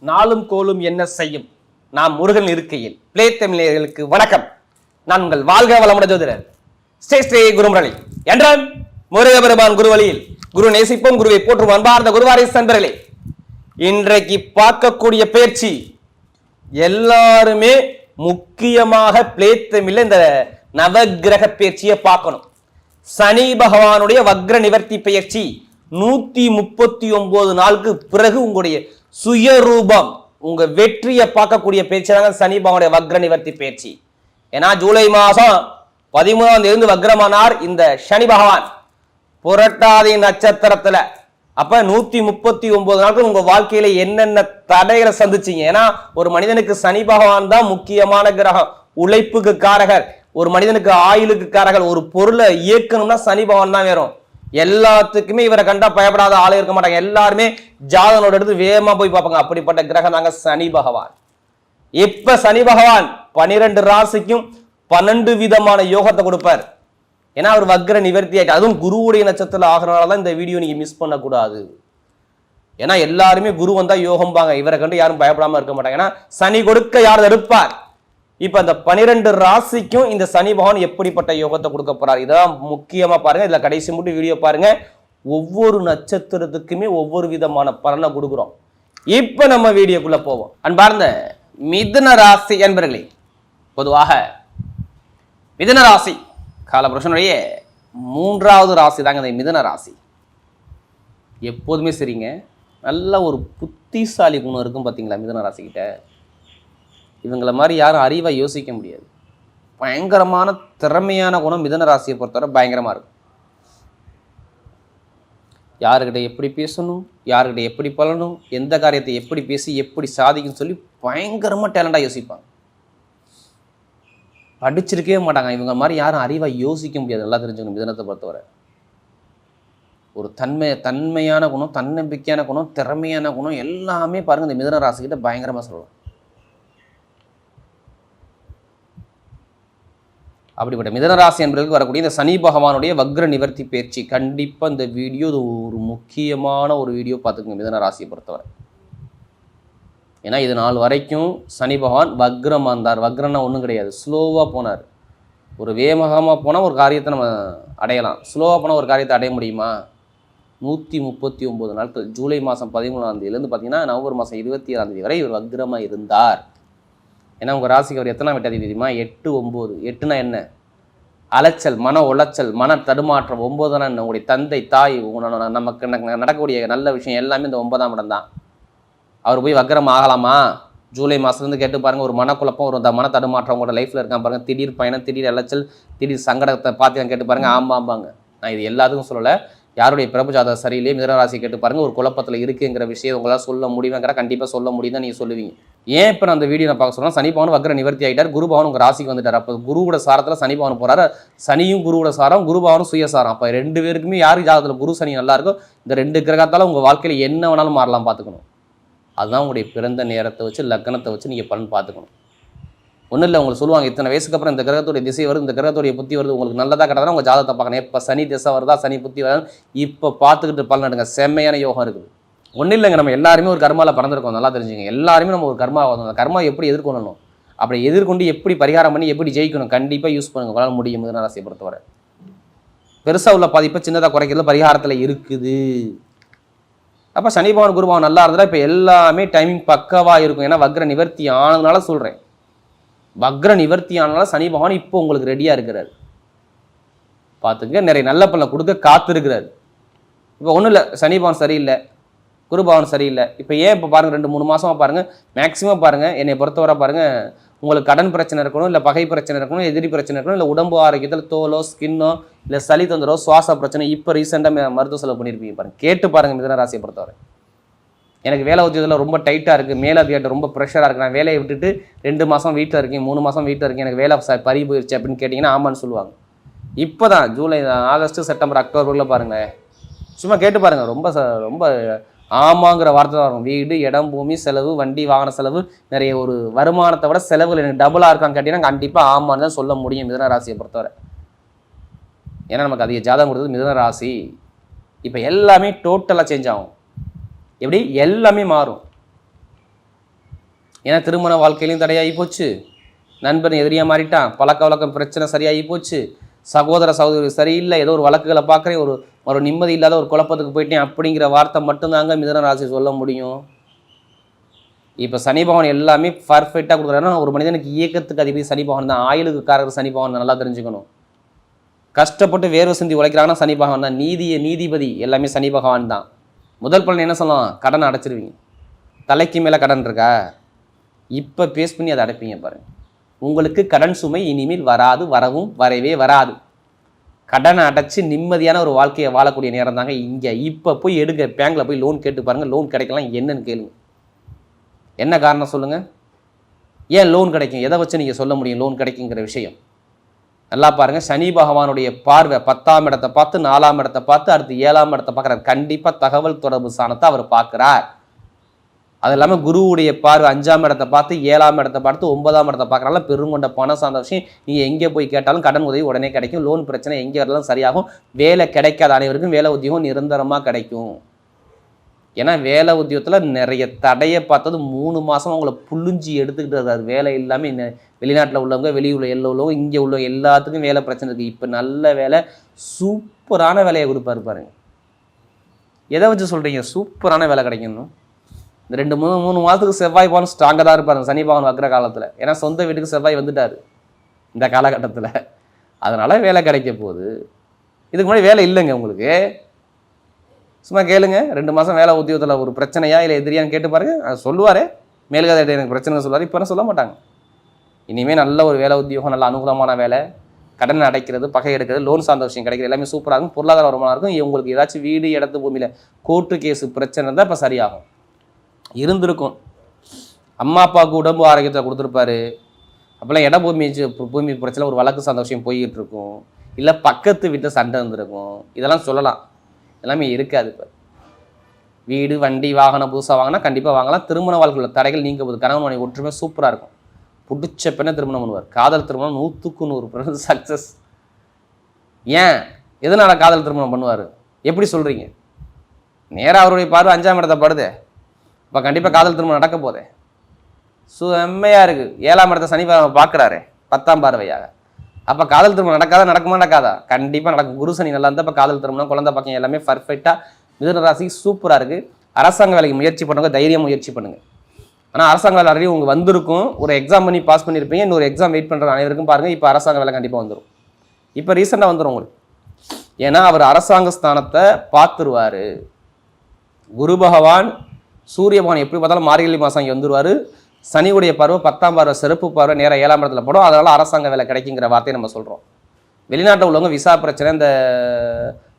நாளும் கோலும் என்ன செய்யும் நாம் முருகன் இருக்கையில் பிளே தமிழர்களுக்கு வணக்கம். நான் உங்கள் வாழ்க வளமுட ஜோதிடர் ஸ்ரீ குருமுரளி என்றால் முருகபெருமான் குருவழியில் குரு நேசிப்போம், குருவை போற்றும் அன்பார்ந்த குருவாரிஸ் நண்பர்களே, இன்றைக்கு பார்க்கக்கூடிய பயிற்சி எல்லாருமே முக்கியமாக பிளே தமிழ்ல இந்த நவகிரக பயிற்சியை பார்க்கணும். சனி பகவானுடைய வக்ர நிவர்த்தி பயிற்சி 139 நாளுக்கு பிறகு உங்களுடைய சுயரூபம் உங்க வெற்றியை பார்க்கக்கூடிய பேச்சாக சனி பகவானுடைய வக்ர நிவர்த்தி பயிற்சி. ஏன்னா ஜூலை மாசம் 13ஆம் தேதி வக்ரமானார் இந்த சனி பகவான் புரட்டாதி நட்சத்திரத்துல. அப்ப 139 நாட்கள் உங்க வாழ்க்கையில என்னென்ன தடைகளை சந்திச்சீங்க. ஏன்னா ஒரு மனிதனுக்கு சனி பகவான் தான் முக்கியமான கிரகம், உழைப்புக்கு காரகர், ஒரு மனிதனுக்கு ஆயுளுக்கு காரகர். ஒரு பொருளை இயக்கணும்னா சனி பகவான் தான் வேறும். எல்லாத்துக்குமே இவரை கண்டா பயப்படாத ஆளே இருக்க மாட்டாங்க. எல்லாருமே ஜாதனோட எடுத்து வேகமா போய் பார்ப்பாங்க. அப்படிப்பட்ட கிரகம் தாங்க சனி பகவான். இப்ப சனி பகவான் 12 ராசிக்கும் 12 விதமான யோகத்தை கொடுப்பார். ஏன்னா அவர் வக்ர நிவர்த்தி ஆயிட்டு, அதுவும் குருவுடைய நட்சத்திரம் ஆகிறனாலதான் இந்த வீடியோ நீங்க மிஸ் பண்ணக்கூடாது. ஏன்னா எல்லாருமே குரு வந்தா யோகம்பாங்க, இவரை கண்டு யாரும் பயப்படாம இருக்க மாட்டாங்க. ஏன்னா சனி கொடுக்க யார் தடுப்பார். இப்ப அந்த 12 ராசிக்கும் இந்த சனி பகவான் எப்படிப்பட்ட யோகத்தை கொடுக்க போறார், இதான் முக்கியமா பாருங்க. இதுல கடைசி மட்டும் வீடியோ பாருங்க. ஒவ்வொரு நட்சத்திரத்துக்குமே ஒவ்வொரு விதமான பலனை கொடுக்குறோம். இப்ப நம்ம வீடியோக்குள்ள போவோம். அன்பார்ந்த மிதுன ராசி என்பர்களே, பொதுவாக மிதுன ராசி காலபுருஷனுடைய 3வது ராசி தாங்க இந்த மிதுன ராசி. எப்போதுமே சரிங்க, நல்ல ஒரு புத்திசாலி குணம் இருக்கும் பார்த்தீங்களா மிதுன ராசி கிட்ட. இவங்களை மாதிரி யாரும் அறிவை யோசிக்க முடியாது. பயங்கரமான திறமையான குணம் மிதுன ராசியை பொறுத்தவரை பயங்கரமாக இருக்கும். யாருக்கிட்ட எப்படி பேசணும், யாருக்கிட்ட எப்படி பழணும், எந்த காரியத்தை எப்படி பேசி எப்படி சாதிக்குன்னு சொல்லி பயங்கரமாக டேலண்டாக யோசிப்பாங்க. படிச்சிருக்கவே மாட்டாங்க. இவங்க மாதிரி யாரும் அறிவை யோசிக்க முடியாது. நல்லா தெரிஞ்சுக்கணும். மிதுனத்தை பொறுத்தவரை ஒரு தன்மையான குணம், தன்னம்பிக்கையான குணம், திறமையான குணம் எல்லாமே பாருங்கள் இந்த மிதுன ராசிக்கிட்ட பயங்கரமாக சொல்லலாம். அப்படிப்பட்ட மிதனராசி என்பதற்கு வரக்கூடிய இந்த சனி பகவானுடைய வக்ர நிவர்த்தி பயிற்சி கண்டிப்பாக இந்த வீடியோ ஒரு முக்கியமான ஒரு வீடியோ பார்த்துக்குங்க மிதனராசியை பொறுத்தவரை. ஏன்னா இது நாள் வரைக்கும் சனி பகவான் வக்ரமாக இருந்தார். வக்ரன்னா ஒன்றும் கிடையாது, ஸ்லோவாக போனார். ஒரு வேகமாக போனால் ஒரு காரியத்தை நம்ம அடையலாம், ஸ்லோவாக போனால் ஒரு காரியத்தை அடைய முடியுமா? 139 நாட்கள் ஜூலை மாதம் 13ஆம் தேதியிலேருந்து பார்த்தீங்கன்னா நவம்பர் மாதம் 27ஆம் தேதி வரை இவர் வக்ரமாக இருந்தார். ஏன்னா உங்கள் ராசிக்கு அவர் எத்தனை விட்டாதி தெரியுமா? 8 9. 8னா என்ன? அலைச்சல், மன உளைச்சல், மன தடுமாற்றம். 9னா என்ன? உங்களுடைய தந்தை தாய், நமக்கு நடக்கக்கூடிய நல்ல விஷயம் எல்லாமே இந்த 9ஆம் இடம் தான். அவர் போய் வக்ரம் ஆகலாமா? ஜூலை மாதத்துலேருந்து கேட்டு பாருங்கள். ஒரு மனக்குழப்பம், ஒரு மன தடுமாற்றம் உங்களோட லைஃப்பில் இருக்கான் பாருங்கள். திடீர் பயணம், திடீர் அலைச்சல், திடீர் சங்கடத்தை பார்த்து கேட்டு பாருங்கள். ஆமாம்பாங்க. நான் இது எல்லாத்துக்கும் சொல்லலை. யாருடைய பிறப்பு ஜாதகம் சரியில்லையே மிதுனராசி கேட்டு பாருங்கள். ஒரு குழப்பத்தில் இருக்குங்கிற விஷயம் உங்களால் சொல்ல முடியுங்கிற கண்டிப்பாக சொல்ல முடியும் தான் நீங்கள் சொல்லுவீங்க. ஏன் இப்போ நான் அந்த வீடியோ நான் பார்க்க சொன்னால், சனி பகவான் வக்ர நிவர்த்தி ஆகிட்டார். குரு பகவான் உங்கள் ராசிக்கு வந்துட்டார். அப்போ குருவோட சாரத்தில் சனி பகவான் போகிறாரு. சனியும் குருவோட சாரம், குரு பகவானும் சுயசாரம். அப்போ 2 பேருக்குமே யார் ஜாதகத்தில் குரு சனி நல்லா இருக்கும், இந்த 2 கிரகத்தால் உங்கள் வாழ்க்கையில் என்ன வேணாலும் மாறலாம் பார்த்துக்கணும். அதுதான் உங்களுடைய பிறந்த நேரத்தை வச்சு லக்னத்தை வச்சு நீங்கள் பலன் பார்த்துக்கணும். ஒன்றும் இல்லை, உங்களுக்கு சொல்லுவாங்க இத்தனை வயசுக்கு அப்புறம் இந்த கிரகத்துடைய திசை வருது, இந்த கிரகத்துடைய புத்தி வருது, உங்களுக்கு நல்லதாக கிடந்தா உங்கள் ஜாதகத்தை பார்க்கணும். எப்போ சனி திசை வருதா, சனி புத்தி வருது, இப்போ பார்த்துக்கிட்டு பலன் எடுங்க. செம்மையான யோகம் இருக்குது. ஒன்றும் இல்லைங்க, நம்ம எல்லாருமே ஒரு கர்மாவில் பிறந்திருக்கோம். நல்லா தெரிஞ்சுங்க. எல்லாருமே நம்ம ஒரு கர்மா வந்தோம். அந்த கர்மா எப்படி எதிர்கொள்ளணும், அப்படி எதிர்கொண்டு எப்படி பரிகாரம் பண்ணி எப்படி ஜெயிக்கணும் கண்டிப்பாக யூஸ் பண்ணுங்க. உங்களால் முடியும். மிதுன ராசியை பொறுத்தவரை பெருசாக உள்ள பாதிப்பை சின்னதாக குறைக்கிறதுல பரிகாரத்தில் இருக்குது. அப்போ சனி பகவான் குரு பகவான் நல்லா இருந்தால் இப்போ எல்லாமே டைமிங் பக்கவாக இருக்கும். ஏன்னா வக்ர நிவர்த்தி ஆனதுனால சொல்கிறேன். வக்ர நிவர்த்தி ஆனால சனி பகவான் இப்போ உங்களுக்கு ரெடியாக இருக்கிறார். பார்த்துங்க, நிறைய நல்ல பலனை கொடுக்க காத்திருக்கிறார். இப்போ ஒன்றும் இல்லை, சனி பகவான் சரியில்லை, குரு பகவான் சரியில்லை. இப்போ ஏன் இப்போ பாருங்கள் 2 3 மாதமாக பாருங்கள், மேக்ஸிமம் பாருங்கள், என்னை பொறுத்தவரை பாருங்கள், உங்களுக்கு கடன் பிரச்சனை இருக்கணும், இல்லை பகை பிரச்சனை இருக்கணும், எதிரி பிரச்சனை இருக்கணும், இல்லை உடம்பு ஆரோக்கியத்தில் தோலோ ஸ்கின்னோ இல்லை சளி தொந்தரோ சுவாச பிரச்சனை இப்போ ரீசெண்டாக மருத்துவ செலவு பண்ணியிருப்பீங்க. பாருங்கள், கேட்டு பாருங்கள் மிதுன ராசியை பொறுத்தவரை. எனக்கு வேலை உத்தியோகத்தில் ரொம்ப டைட்டாக இருக்குது, மேலதிகாரிட்ட ரொம்ப ப்ரெஷராக இருக்குது, நான் வேலையை விட்டுட்டு 2 மாதம் வீட்டில் இருக்கேன், 3 மாதம் வீட்டில் இருக்கேன், எனக்கு வேலை பறி போயிடுச்சு அப்படின்னு கேட்டிங்கன்னா ஆமான்னு சொல்லுவாங்க. இப்போ தான் ஜூலை, ஆகஸ்ட்டு, செப்டம்பர், அக்டோபரில் பாருங்கள், சும்மா கேட்டு பாருங்கள். ரொம்ப ஆமாங்கிற வார்த்தை தான் வரும். வீடு, இடம், பூமி, செலவு, வண்டி வாகன செலவு, நிறைய ஒரு வருமானத்தை விட செலவுகள் எனக்கு டபுளாக இருக்கான்னு கேட்டிங்கன்னா கண்டிப்பாக ஆமான்னு தான் சொல்ல முடியும் மிதுன ராசியை பொறுத்தவரை. ஏன்னா நமக்கு அதிக ஜாதகம் கொடுத்தது மிதுன ராசி. இப்போ எல்லாமே டோட்டலாக சேஞ்ச் ஆகும். எப்படி? எல்லாமே மாறும். ஏன்னா திருமண வாழ்க்கையிலையும் தடையாகி போச்சு, நண்பன் எதிரியாக மாறிட்டான், பழக்க வழக்கம் பிரச்சனை சரியாகி போச்சு, சகோதர சகோதரி சரியில்லை, ஏதோ ஒரு வழக்குகளை பார்க்குறேன், ஒரு நிம்மதி இல்லாத ஒரு குழப்பத்துக்கு போயிட்டேன் அப்படிங்கிற வார்த்தை மட்டும்தாங்க மிதுன ராசி சொல்ல முடியும். இப்போ சனி பகவான் எல்லாமே பர்ஃபெக்டாக கொடுக்குறாருன்னா ஒரு மனிதனுக்கு இயக்கத்துக்கு அதிபதி சனி பகவான் தான், ஆயுளுக்கு காரகர் சனி பகவான் நல்லா தெரிஞ்சுக்கணும். கஷ்டப்பட்டு வேர்வை சிந்தி உழைக்கிறாங்கன்னா சனி பகவான் தான், நீதிபதி எல்லாமே சனி பகவான் தான். முதல் பலன் என்ன சொல்லலாம், கடனை அடைச்சிருவீங்க. தலைக்கு மேலே கடன் இருக்கா, இப்போ பேஸ் பண்ணி அதை அடைப்பீங்க பாருங்கள். உங்களுக்கு கடன் சுமை இனிமேல் வராது, வரவே வராது. கடனை அடைச்சி நிம்மதியான ஒரு வாழ்க்கையை வாழக்கூடிய நேரம் தாங்க இங்கே. இப்போ போய் எடுங்க, பேங்கில் போய் லோன் கேட்டு பாருங்கள், லோன் கிடைக்கலாம் என்னன்னு கேளுங்க. என்ன காரணம் சொல்லுங்கள், ஏன் லோன் கிடைக்கும், எதை வச்சு நீங்கள் சொல்ல முடியும் லோன் கிடைக்குங்கிற விஷயம்? நல்லா பாருங்கள், சனி பகவானுடைய பார்வை 10ஆம் இடத்தை பார்த்து 4ஆம் இடத்தை பார்த்து அடுத்து 7ஆம் இடத்தை பார்க்குறாரு. கண்டிப்பாக தகவல் தொடர்பு ஸ்தானத்தை அவர் பார்க்குறார். அது இல்லாமல் குருவுடைய பார்வை 5ஆம் இடத்தை பார்த்து 7ஆம் இடத்தை பார்த்து 9ஆம் இடத்தை பார்க்குறாங்க. பெருங்கொண்ட பணம் சார்ந்த விஷயம் நீங்கள் எங்கே போய் கேட்டாலும் கடன் உதவி உடனே கிடைக்கும். லோன் பிரச்சனை எங்கே வரலாம் சரியாகும். வேலை கிடைக்காத அனைவருக்கும் வேலை உத்தியோகம் நிரந்தரமாக கிடைக்கும். ஏன்னா வேலை உத்தியோகத்தில் நிறைய தடையை பார்த்தது 3 மாதம் அவங்கள புழிஞ்சி எடுத்துக்கிட்டு இருக்காது. வேலை இல்லாமல் வெளிநாட்டில் உள்ளவங்க, வெளியூரில் உள்ளவங்க, இங்கே உள்ள எல்லாத்துக்கும் வேலை பிரச்சனை இருக்குது. இப்போ நல்ல வேலை, சூப்பரான வேலையை கொடுப்பாரு பாருங்க. எதை வச்சு சொல்கிறீங்க சூப்பரான வேலை கிடைக்கணும்? இந்த 2-3 மாதத்துக்கு செவ்வாய் பகவான் ஸ்ட்ராங்காக தான் இருப்பாருங்க சனி பகவான் வக்கிற காலத்தில். ஏன்னா சொந்த வீட்டுக்கு செவ்வாய் வந்துட்டார் இந்த காலகட்டத்தில். அதனால் வேலை கிடைக்க போகுது. இதுக்கு முன்னாடி வேலை இல்லைங்க உங்களுக்கு, சும்மா கேளுங்க. 2 மாதம் வேலை உத்தியோகத்தில் ஒரு பிரச்சனையா இல்லை எதிரியான்னு கேட்டு பாருங்க, அது சொல்லுவார். மேல்கதை எனக்கு பிரச்சனை சொல்லுவார். இப்போ சொல்ல மாட்டாங்க. இனிமேல் நல்ல ஒரு வேலை உத்தியோகம், நல்ல அனுகூலமான வேலை, கடன் அடைக்கிறது, பகை எடுக்கிறது, லோன் சார்ந்த விஷயம் கிடைக்கிறது, எல்லாமே சூப்பராக இருக்கும். பொருளாதார வருமானம் இருக்கும். உங்களுக்கு ஏதாச்சும் வீடு, இடத்து, பூமியில் கோர்ட்டு கேஸு பிரச்சனை இருந்தால் இப்போ சரியாகும். இருந்திருக்கும், அம்மா அப்பாவுக்கு உடம்பு ஆரோக்கியத்தை கொடுத்துருப்பாரு, அப்போல்லாம் இட பூமி பிரச்சனை ஒரு வழக்கு சார்ந்த விஷயம் போய்கிட்டு இருக்கும், இல்லை பக்கத்து வீட்டில் சண்டை இருந்திருக்கும். இதெல்லாம் சொல்லலாம், எல்லாமே இருக்காது. இப்போ வீடு, வண்டி, வாகனம் புதுசாக வாங்கினா கண்டிப்பாக வாங்கலாம். திருமண வாழ்க்கையில் தடைகள் நீங்க போகுது. கணவன் மனைவி ஒற்றுமை சூப்பராக இருக்கும். பிடிச்ச பெண்ணை திருமணம் பண்ணுவார். காதல் திருமணம் 100க்கு 100% சக்ஸஸ். ஏன் எதனால காதல் திருமணம் பண்ணுவார் எப்படி சொல்கிறீங்க? நேராக அவருடைய பார்வை 5ஆம் இடத்தை படுதே, இப்போ கண்டிப்பாக காதல் திருமணம் நடக்க போதே. செம்மையாக இருக்குது. 7ஆம் இடத்தை சனி பார்க்குறாரு 10ஆம் பார்வையாக. அப்போ காதல் திருமணம் நடக்காதா? கண்டிப்பாக நடக்கும். குரு சனி நல்லா இருந்தால் இப்போ காதல் திருமணம், குழந்தை பக்கம் எல்லாமே பர்ஃபெக்டாக மிதுன ராசி சூப்பராக இருக்குது. அரசாங்க வேலைக்கு முயற்சி பண்ணுங்க, தைரியம் முயற்சி பண்ணுங்கள். ஆனால் அரசாங்க வேலை ஆல்ரெடி உங்களுக்கு வந்திருக்கும். ஒரு எக்ஸாம் பண்ணி பாஸ் பண்ணியிருப்பீங்க, இன்னொரு எக்ஸாம் வெயிட் பண்ணுற அனைவருக்கும் பாருங்கள். இப்போ அரசாங்க வேலை கண்டிப்பாக வந்துடும். இப்போ ரீசெண்டாக வந்துடும் உங்களுக்கு. ஏன்னா அவர் அரசாங்க ஸ்தானத்தை பார்த்துருவார். குரு பகவான், சூரிய பகவான் எப்படி பார்த்தாலும் மார்கழி மாதம் இங்கே வந்துடுவார். சனியுடைய பார்வை 10ஆம் பார்வை சிறப்பு பார்வை நேராக 7ஆம் இடத்துல போடும். அதனால் அரசாங்க வேலை கிடைக்குங்கிற வார்த்தையை நம்ம சொல்கிறோம். வெளிநாட்டில் உள்ளவங்க விசா பிரச்சனை, இந்த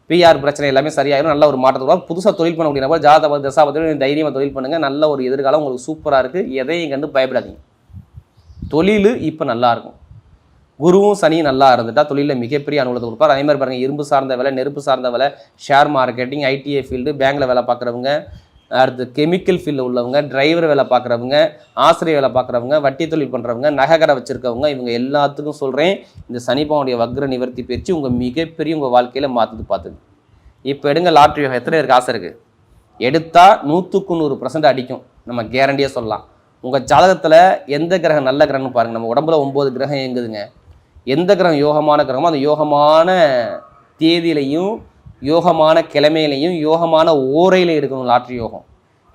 பிஆர் பிரச்சனை எல்லாமே சரியாயிடும். நல்ல ஒரு மாற்றத்துக்கு புதுசாக தொழில் பண்ண முடியும். ஜாதக தசாபதி தைரியமாக தொழில் பண்ணுங்கள். நல்ல ஒரு எதிர்காலம் உங்களுக்கு சூப்பராக இருக்குது. எதையும் கண்டு பயப்படாதீங்க. தொழில் இப்போ நல்லாயிருக்கும். குருவும் சனியும் நல்லா இருந்துட்டா தொழிலில் மிகப்பெரிய அனுகூலத்தை கொடுப்பார். அதே மாதிரி பாருங்கள், இரும்பு சார்ந்த வேலை, நெருப்பு சார்ந்த வேலை, ஷேர் மார்க்கெட்டிங், ஐடிஐ ஃபீல்டு, பேங்கில் வேலை பார்க்குறவங்க, அடுத்து கெமிக்கல் ஃபீல்டில் உள்ளவங்க, டிரைவர் வேலை பார்க்குறவங்க, ஆசிரியர் வேலை பார்க்குறவங்க, வட்டி தொழில் பண்ணுறவங்க, நகைக்கடை வச்சுருக்கவங்க, இவங்க எல்லாத்துக்கும் சொல்கிறேன், இந்த சனி பகவானுடைய வக்ர நிவர்த்தி பேச்சு உங்கள் மிகப்பெரிய உங்கள் வாழ்க்கையில் பார்த்துது. இப்போ எடுங்க லாட்ரி யோகம். எத்தனை பேருக்கு ஆசை இருக்குது? எடுத்தால் 100க்கு 100% அடிக்கும், நம்ம கேரண்டியாக சொல்லலாம். உங்கள் ஜாதகத்தில் எந்த கிரகம் நல்ல கிரகம்னு பாருங்கள். நம்ம உடம்புல 9 கிரகம் இயங்குதுங்க. எந்த கிரகம் யோகமான கிரகமோ அந்த யோகமான தேதியிலையும், யோகமான கிழமையிலையும், யோகமான ஓரையிலையும் எடுக்கணும் லாட்ரி யோகம்.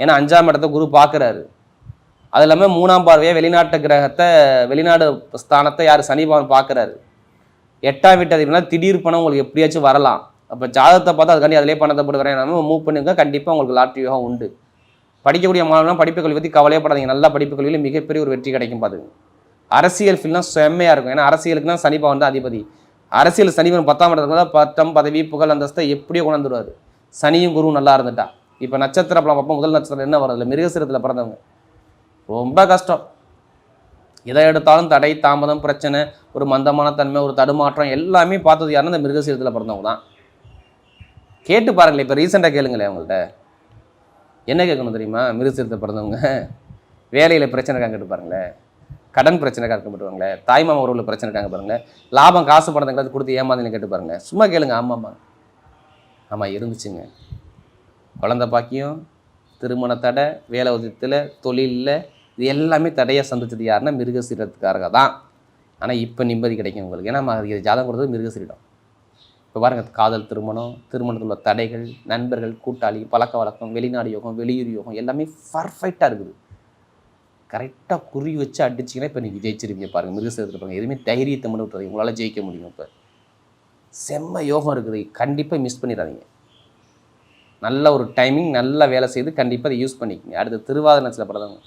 ஏன்னா 5ஆம் இடத்தை குரு பார்க்குறாரு. அது இல்லாமல் 3ஆம் பார்வையாக வெளிநாட்டு கிரகத்தை, வெளிநாடு ஸ்தானத்தை யார் சனி பகவான் பார்க்குறாரு. 8ஆம் வீட்டு அதிபதினா திடீர் பணம் உங்களுக்கு எப்படியாச்சும் வரலாம். அப்போ ஜாதகத்தை பார்த்து அதுக்காண்டி அதிலே பணத்தை போட்டு வரேன் நம்ம மூவ் பண்ணுங்க. கண்டிப்பாக உங்களுக்கு லாட்ரி யோகம் உண்டு. படிக்கக்கூடிய மாணவர்கள் படிப்பு கல்வி பற்றி கவலையப்படாதீங்க. நல்லா படிப்பு கல்வியில் மிகப்பெரிய ஒரு வெற்றி கிடைக்கும். பார்த்துங்க. அரசியல் ஃபீல்ட்லாம் செம்மையாக இருக்கும். ஏன்னா அரசியலுக்குனா சனி பகவான் தான் அதிபதி. அரசியல் சனிவன் 10ஆம் இடத்துல பட்டம், பதவி, புகழ், அந்தஸ்தை எப்படியோ கொண்டாந்துருவார். சனியும் குருவும் நல்லா இருந்துட்டா. இப்போ நட்சத்திர பலம் பார்ப்போம். முதல் நட்சத்திரம் என்ன வருது? மிருகசீரத்தில் பிறந்தவங்க ரொம்ப கஷ்டம். எதை எடுத்தாலும் தடை, தாமதம், பிரச்சனை, ஒரு மந்தமான தன்மை, ஒரு தடுமாற்றம் எல்லாமே பார்த்தது யாருன்னா இந்த மிருகசீரத்தில் பிறந்தவங்க தான். கேட்டு பாருங்களேன். இப்போ ரீசெண்டாக கேளுங்களேன். அவங்கள்ட்ட என்ன கேட்கணும் தெரியுமா? மிருகசீரத்தில் பிறந்தவங்க வேலையில் பிரச்சனை இருக்காங்க கேட்டு பாருங்களேன். கடன் பிரச்சனை கேட்கப்பட்டுவாங்களே, தாய்மாமா உறவில் பிரச்சனை இருக்காங்க பாருங்களேன், லாபம் காசு பணத்தை கொடுத்து ஏமாந்தீங்க கேட்டு பாருங்கள். சும்மா கேளுங்க. ஆமாம் இருந்துச்சுங்க. குழந்தை பாக்கியம், திருமண தடை, வேலை உதயத்தில், தொழிலில், இது எல்லாமே தடையாக சந்திச்சது யாருன்னா மிருகசீரத்துக்காரங்க தான். ஆனால் இப்போ நிம்மதி கிடைக்கும் உங்களுக்கு. ஏன்னா இது ஜாதகம் கொடுத்தது மிருகசீரிடம். இப்போ பாருங்கள், காதல், திருமணத்தில் உள்ள தடைகள், நண்பர்கள், கூட்டாளி, பழக்க வழக்கம், வெளிநாடு யோகம், வெளியூர் யோகம் எல்லாமே பர்ஃபெக்டாக இருக்குது. கரெக்டாக குறி வச்சு அடிச்சிங்கன்னா இப்போ நீங்கள் ஜெயிச்சிருப்பீங்க. பாருங்கள், மிருகசீரத்தில் பாருங்கள், எதுவுமே தைரியத்தை மட்டும் விட்டுறது, உங்களால் ஜெயிக்க முடியும். இப்போ செம்ம யோகம் இருக்குது, கண்டிப்பாக மிஸ் பண்ணிடாதீங்க. நல்ல ஒரு டைமிங், நல்ல வேலை செய்து கண்டிப்பாக அதை யூஸ் பண்ணிக்கோங்க. அடுத்து திருவாதிரை நட்சத்திரம் பிறந்தவங்க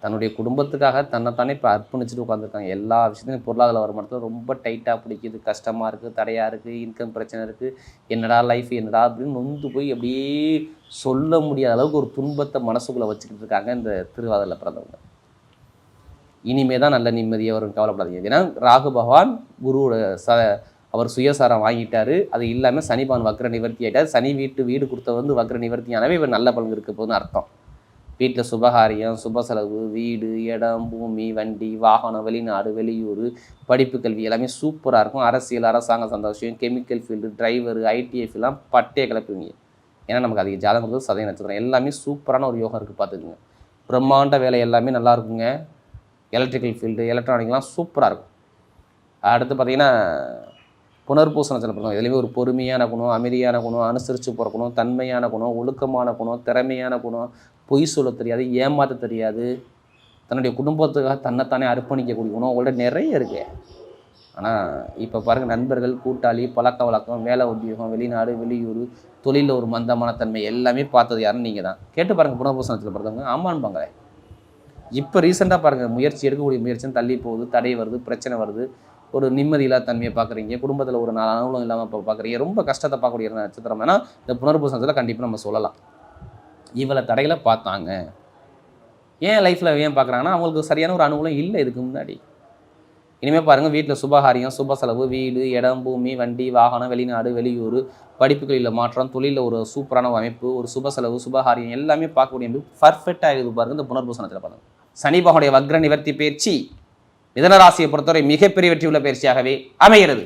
தன்னுடைய குடும்பத்துக்காக தன்னைத்தானே இப்போ அர்ப்பணிச்சுட்டு உட்காந்துருக்காங்க. எல்லா விஷயத்தையும் பொருளாதார வருமானத்தில் ரொம்ப டைட்டாக பிடிக்குது, கஷ்டமாக இருக்குது, தடையாக இருக்குது, இன்கம் பிரச்சனை இருக்குது, என்னடா லைஃப் என்னடா அப்படின்னு நொந்து போய் அப்படியே சொல்ல முடியாத அளவுக்கு ஒரு துன்பத்தை மனசுக்குள்ளே வச்சுக்கிட்டு இருக்காங்க இந்த திருவாதிரையில் பிறந்தவங்க. இனிமே தான் நல்ல நிம்மதியாக வரும், கவலைப்படாதீங்க. ஏன்னா ராகு பகவான் குருவோட அவர் சுயசாரம் வாங்கிட்டாரு. அது இல்லாமல் சனி பகவான் வக்ர நிவர்த்தி ஆகிட்டார். சனி வீடு கொடுத்த வக்ர நிவர்த்தியானவே இவர் நல்ல பலன் இருக்க போதுன்னு அர்த்தம். வீட்டில் சுபகாரியம், சுப செலவு, வீடு, இடம், பூமி, வண்டி, வாகனம், வெளிநாடு, வெளியூர், படிப்பு, கல்வி எல்லாமே சூப்பராக இருக்கும். அரசியல், அரசாங்க சந்தோஷம், கெமிக்கல் ஃபீல்டு, டிரைவரு, ஐடிஎஃப் எல்லாம் பட்டையை கிளப்புவீங்க. ஏன்னா நமக்கு அதிக ஜாதகம் கொடுத்து சதய நட்சத்திரம் எல்லாமே சூப்பரான ஒரு யோகம் இருக்குது, பார்த்துக்குங்க. பிரம்மாண்ட வேலை எல்லாமே நல்லா இருக்குங்க. எலக்ட்ரிக்கல் ஃபீல்டு, எலக்ட்ரானிக்லாம் சூப்பராக இருக்கும். அடுத்து பார்த்திங்கன்னா புனர்பூச நட்சத்திரம், இதுலேயுமே ஒரு பொறுமையான குணம், அமைதியான குணம், அனுசரித்து போகிற குணம், தன்மையான குணம், ஒழுக்கமான குணம், திறமையான குணம், பொய் சொல்ல தெரியாது, ஏமாற்ற தெரியாது, தன்னுடைய குடும்பத்துக்காக தன்னைத்தானே அர்ப்பணிக்கக்கூடிய குணம் உங்கள்ட்ட நிறைய இருக்குது. ஆனால் இப்போ பாருங்கள், நண்பர்கள், கூட்டாளி, பழக்க வழக்கம், வேலை உத்தியோகம், வெளிநாடு, வெளியூர், தொழிலில் ஒரு மந்தமான தன்மை எல்லாமே பார்த்தது யாருன்னு நீங்கள் தான் கேட்டு பாருங்கள். புனர்பூச நட்சத்திரம் பிறந்தவங்க ஆமான்பாங்களே. இப்போ ரீசெண்டாக பாருங்கள், எடுக்கக்கூடிய முயற்சியும் தள்ளி போகுது, தடை வருது, பிரச்சனை வருது, ஒரு நிம்மதியில்லா தன்மையை பார்க்குறீங்க, குடும்பத்தில் ஒரு நாலு அனுகூலம் இல்லாமல் இப்போ பார்க்குறீங்க, ரொம்ப கஷ்டத்தை பார்க்கக்கூடிய நட்சத்திரம். ஏன்னா இந்த புனர்பூச நட்சத்திரத்தில் கண்டிப்பாக நம்ம சொல்லலாம், இவ்வளோ தடைகளை பார்த்தாங்க. ஏன் லைஃப்பில் ஏன் பார்க்குறாங்கன்னா அவங்களுக்கு சரியான ஒரு அனுகூலம் இல்லை இதுக்கு முன்னாடி. இனிமேல் பாருங்கள், வீட்டில் சுபகாரியம், சுப செலவு, வீடு, இடம், பூமி, வண்டி, வாகனம், வெளிநாடு, வெளியூர், படிப்புகளில் மாற்றம், தொழிலில் ஒரு சூப்பரான அமைப்பு, ஒரு சுப செலவு, சுபகாரியம் எல்லாமே பார்க்கக்கூடிய அமைப்பு பர்ஃபெக்டாக இருக்குது பாருங்கள் இந்த புனர்பூச நட்சத்திரம் பாருங்கள். சனி பகவானுடைய வக்ர நிவர்த்தி பயிற்சி மிதுன ராசியை பொறுத்தவரை மிகப்பெரிய வெற்றி உள்ள பயிற்சியாகவே அமைகிறது.